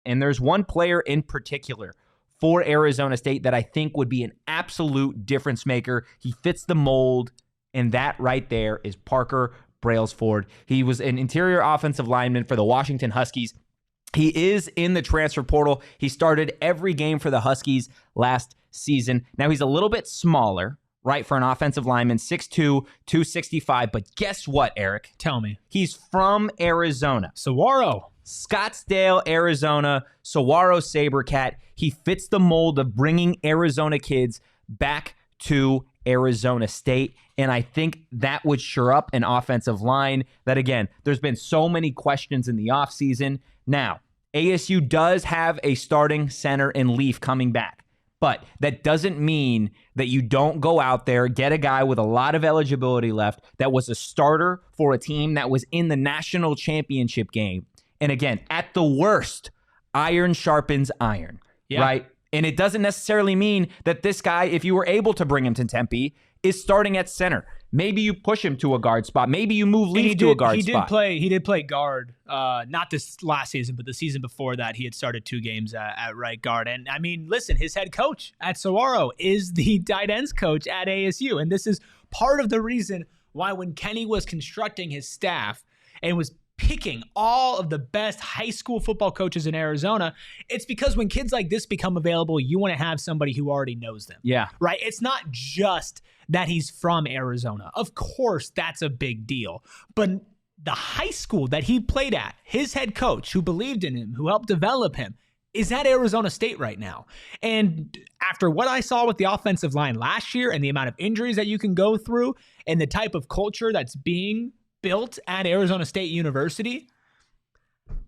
And there's one player in particular for Arizona State that I think would be an absolute difference maker. He fits the mold, and that right there is Parker Brailsford. He was an interior offensive lineman for the Washington Huskies. He is in the transfer portal. He started every game for the Huskies last season. Now, he's a little bit smaller, right, for an offensive lineman, 6'2", 265. But guess what, Erik? Tell me. He's from Arizona. Saguaro. Scottsdale, Arizona, Saguaro Sabercat. He fits the mold of bringing Arizona kids back to Arizona State. And I think that would shore up an offensive line that, again, there's been so many questions in the offseason. Now, ASU does have a starting center in Leaf coming back, but that doesn't mean that you don't go out there, get a guy with a lot of eligibility left that was a starter for a team that was in the national championship game. And again, at the worst, iron sharpens iron, right? And it doesn't necessarily mean that this guy, if you were able to bring him to Tempe, is starting at center. Maybe you push him to a guard spot. Maybe you move Leaf to a guard spot. He did play guard, not this last season, but the season before that, he had started 2 games at right guard. And I mean, listen, his head coach at Saguaro is the tight ends coach at ASU. And this is part of the reason why when Kenny was constructing his staff and was picking all of the best high school football coaches in Arizona, it's because when kids like this become available, you want to have somebody who already knows them. Yeah. Right? It's not just that he's from Arizona. Of course, that's a big deal. But the high school that he played at, his head coach who believed in him, who helped develop him, is at Arizona State right now. And after what I saw with the offensive line last year and the amount of injuries that you can go through and the type of culture that's being built at Arizona State University,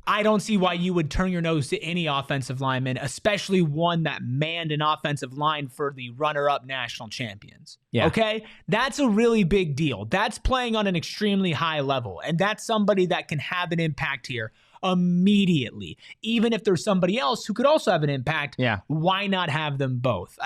I don't see why you would turn your nose to any offensive lineman, especially one that manned an offensive line for the runner-up national champions. Yeah. Okay? That's a really big deal. That's playing on an extremely high level, and that's somebody that can have an impact here immediately. Even if there's somebody else who could also have an impact, why not have them both?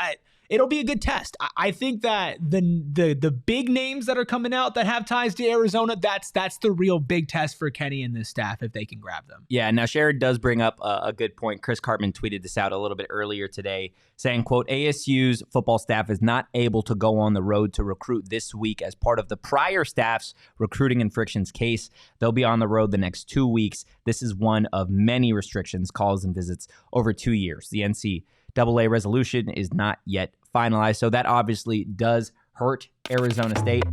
It'll be a good test. I think that the big names that are coming out that have ties to Arizona, that's the real big test for Kenny and this staff if they can grab them. Yeah, now Sherrod does bring up a good point. Chris Cartman tweeted this out a little bit earlier today, saying, quote, ASU's football staff is not able to go on the road to recruit this week as part of the prior staff's recruiting and frictions case. They'll be on the road the next 2 weeks. This is one of many restrictions, calls, and visits over 2 years. The NCAA resolution is not yet finalized, so that obviously does hurt Arizona State.